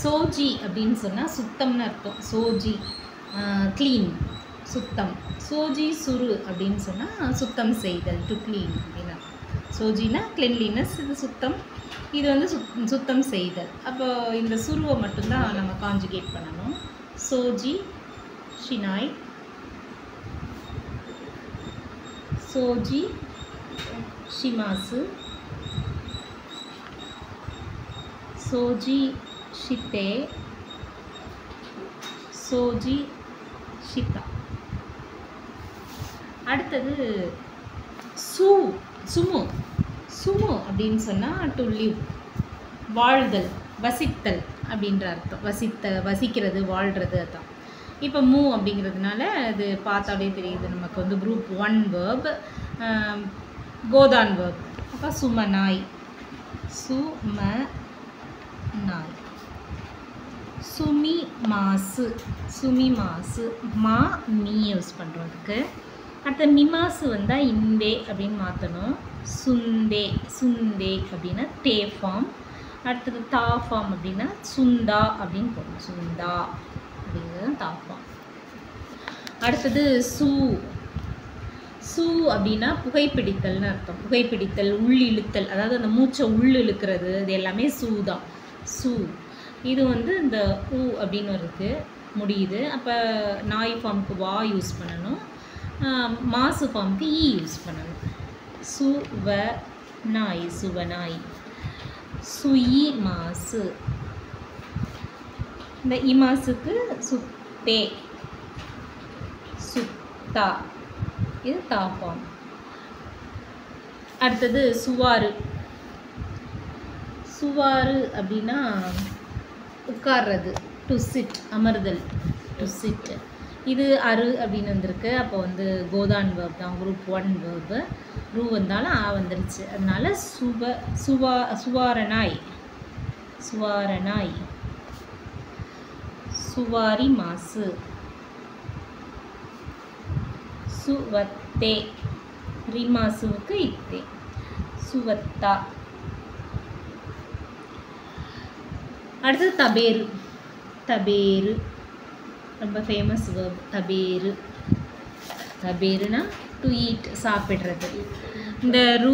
சோஜி அப்படின்னு சொன்னால் சுத்தம்னு அர்த்தம். சோஜி க்ளீன், சுத்தம். சோஜி சுரு அப்படின்னு சொன்னால் சுத்தம் செய்தல், டு க்ளீன் அப்படின்னா. சோஜினா கிளென்லினஸ், இது சுத்தம், இது வந்து சுத்தம் செய்தல். அப்போ இந்த சுருவை மட்டும்தான் நம்ம காஞ்சுகேட் பண்ணணும். சோஜி ஷினாய், சோஜி ஷிமாசு, சோஜி ஷித்தே, சோஜி ஷிதா. அடுத்தது சுமு. சுமு அப்படின்னு சொன்னால் டு லிவ், வாழ்தல், வசித்தல் அப்படின்ற அர்த்தம். வசிக்கிறது, வாழ்கிறது அதான். இப்போ மூ அப்படிங்கிறதுனால அது பார்த்தாலே தெரியுது நமக்கு வந்து குரூப் 1 வேர்ப், கோதான் வேர்ப். அப்போ சுமனாய், சுமனாய். சுமி மாசு, சுமி மாசு, மா மீ யூஸ் பண்ணுறதுக்கு. அடுத்த மிமாசு வந்தால் இந்தே அப்படின்னு மாற்றணும். சுந்தே, சுந்தே அப்படின்னா தே ஃபார்ம். அடுத்தது தா ஃபார்ம் அப்படின்னா சுந்தா அப்படின்னு போடணும். சுந்தா அப்படிங்கிறது தா ஃபார்ம். அடுத்தது சூ அப்படின்னா புகைப்பிடித்தல்னு அர்த்தம். புகைப்பிடித்தல், உள்ளிழுத்தல், அதாவது அந்த மூச்சை உள்ளிழுக்கிறது, இது எல்லாமே சூ தான். சூ இது வந்து இந்த ஊ அப்படின்னு வருது முடியுது. அப்போ நாய் ஃபார்முக்கு வா யூஸ் பண்ணணும், மாசு ஃபார்முக்கு ஈ யூஸ் பண்ணணும். சுவ நாய், சுவனாய். சுயி மாசு, இந்த இமாசுக்கு சுத்தே, சுத்தா, இது தா ஃபார்ம். அடுத்தது சுவாறு. சுவாறு அப்படின்னா உட்கார்றது, டு சிட், அமர்தல், டு சிட். இது அரு அப்படின்னு வந்திருக்கு. அப்போ வந்து கோதான் வேர்ப் தான், குரூப் 1 வேர்பு. ரூ வந்தாலும் ஆ வந்துருச்சு. அதனால சுவாரனாய், சுவாரனாய். சுவாரி மாசு, சுவத்தே, ரிமாசுவுக்கு இத்தே, சுவத்தா. அடுத்தது தபேரு. தபேரு ரொம்ப ஃபேமஸ் வேர்ப். தபேரு, தபேருனா டு ஈட், சாப்பிட்றது. இந்த ரூ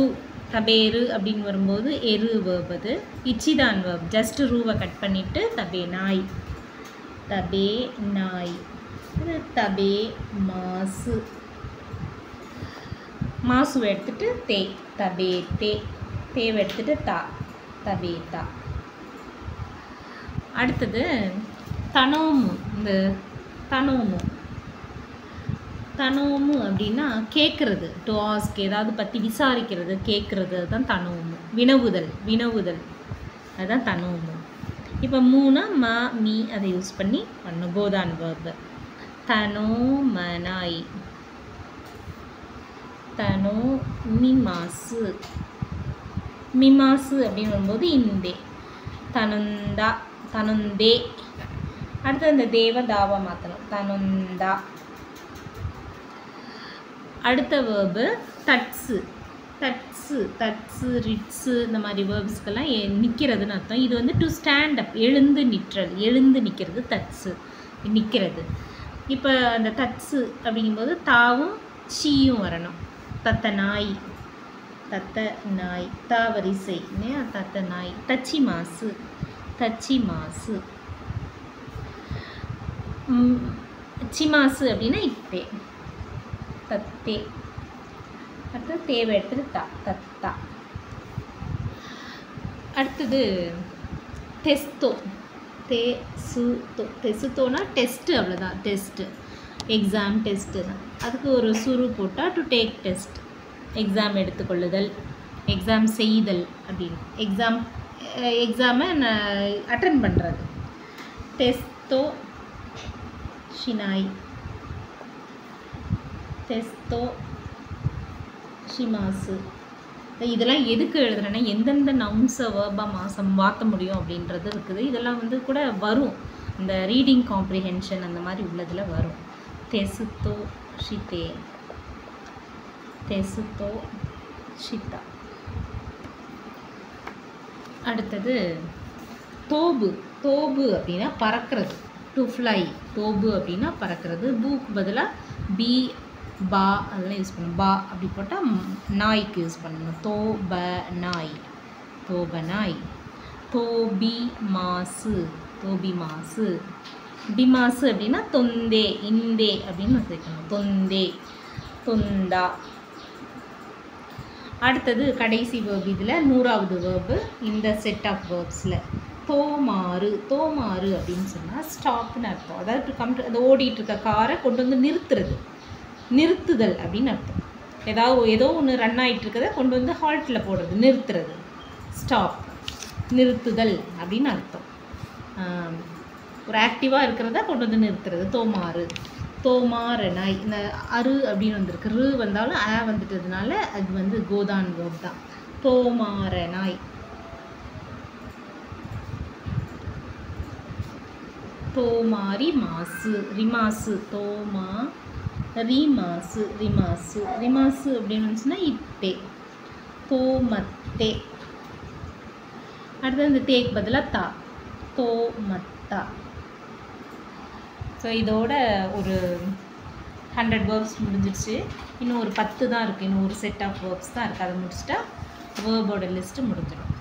தபேரு அப்படின்னு வரும்போது எரு வேர்ப், அது இச்சிதான் வேர்ப். ஜஸ்ட் ரூவை கட் பண்ணிவிட்டு தபே நாய், தபே நாய். இது தபே மாசு, மாசுவை எடுத்துட்டு தே, தபே தே, தேவை எடுத்துட்டு தா, தபே தா. அடுத்தது தனோமு. இந்த தனோமு, தனோமு அப்படின்னா கேட்குறது, டு ஆஸ்க், ஏதாவது பற்றி விசாரிக்கிறது, கேட்குறது, அதுதான் தனோமு. வினவுதல், வினவுதல், அதுதான் தனோமு. இப்போ மூணா மா மீ அதை யூஸ் பண்ணி பண்ணும் கோதான் வேர்பு. தனோமனாய், தனோ மிமாசு. மிமாசு அப்படின்னு வரும்போது இந்தே, தனுந்தா, தனுந்தே. அடுத்து அந்த தேவ தாவா மாற்றணும், தனுந்தா. அடுத்த வேர்பு தட்ஸு. தட்ஸு, தட்ஸு, ரிட்ஸு, இந்த மாதிரி வேர்ப்ஸ்க்கெல்லாம் நிற்கிறதுன்னு அர்த்தம். இது வந்து டு ஸ்டாண்ட் அப், எழுந்து நிற்றது, எழுந்து நிற்கிறது, தட்ஸு, நிற்கிறது. இப்போ அந்த தட்ஸு அப்படிங்கும்போது தாவும் சீயும் வரணும். தத்த நாய், தத்த நாய், தாவரிசை, தத்த நாய். தச்சி மாசு, தச்சி மாசு. சிமாசு அப்படின்னா இத்தே, தத்தே. அடுத்தது தேவை எடுத்துட்டு தா, தத்தா. அடுத்தது டெஸ்தோ. டெஸ்தோனா டெஸ்ட்டு, அவ்வளோதான். டெஸ்ட்டு, எக்ஸாம், டெஸ்ட்டு தான். அதுக்கு ஒரு சுரு போட்டால் டு டேக் டெஸ்ட், எக்ஸாம் எடுத்துக்கொள்ளுதல், எக்ஸாம் செய்தல் அப்படின்னு. எக்ஸாமை அட்டன் பண்ணுறது. டெஸ்தோ ஷினாய், டெஸ்தோ ஷிமாசு. இதெல்லாம் எதுக்கு எழுதுறேன்னா எந்தெந்த நவுன்ஸை வேர்பாக மாற்ற முடியும் அப்படின்றது இருக்குது. இதெல்லாம் வந்து கூட வரும், இந்த ரீடிங் காம்ப்ரிஹென்ஷன் அந்த மாதிரி உள்ளதில் வரும். தெசுத்தோ ஷிதே, தெசுத்தோ ஷிதா. அடுத்தது தோபு தோபு அப்படின்னா பறக்கிறது, டு ஃப்ளை. தோபு அப்படின்னா பறக்கிறது. பூக்கு பதிலாக பி பா அதெல்லாம் யூஸ் பண்ணணும். பா அப்படி போட்டால் நாய்க்கு யூஸ் பண்ணணும். தோப நாய், தோப நாய். தோபி மாசு, தோபி மாசு. டிமாசு அப்படின்னா தொந்தே, இந்தே அப்படின்னு வச்சுக்கணும். தொந்தே, தொந்தா. அடுத்தது கடைசி வேர்பு, இதில் 100வது வேர்பு இந்த செட் ஆஃப் வேர்ப்ஸில். தோமாறு, தோமாறு அப்படின்னு சொன்னால் ஸ்டாப்னு அர்த்தம். அதாவது அந்த ஓடிட்டுருக்க காரை கொண்டு வந்து நிறுத்துறது, நிறுத்துதல் அப்படின்னு அர்த்தம். ஏதோ ஒன்று ரன் ஆகிட்டுருக்கதை கொண்டு வந்து ஹால்ட்டில் போடுறது, நிறுத்துறது. ஸ்டாப், நிறுத்துதல் அப்படின்னு அர்த்தம். ஒரு ஆக்டிவாக இருக்கிறத கொண்டு வந்து நிறுத்துறது. தோமாறு, தோமாரனாய். இந்த அரு அப்படின்னு வந்திருக்கு, ரு வந்தாலும் வந்துட்டதுனால அது வந்து கோதான் வேர்ப் தான். தோமாரனாய். தோமாரி மாசு, ரிமாசு. தோமா ரிமாசு, ரிமாசு. ரிமாசு அப்படின்னு வந்துச்சுன்னா இப்பே. தோமத்தே. அடுத்தது இந்த தேக்கு பதிலாக தா, தோமத்தா. ஸோ இதோட ஒரு 100 வேர்ப்ஸ் முடிஞ்சிடுச்சு. இன்னும் ஒரு 10 தான் இருக்குது, இன்னும் ஒரு செட் ஆஃப் வேர்ப்ஸ் தான் இருக்குது. அதை முடிச்சுட்டா வேர்போட லிஸ்ட்டு முடிஞ்சிடும்.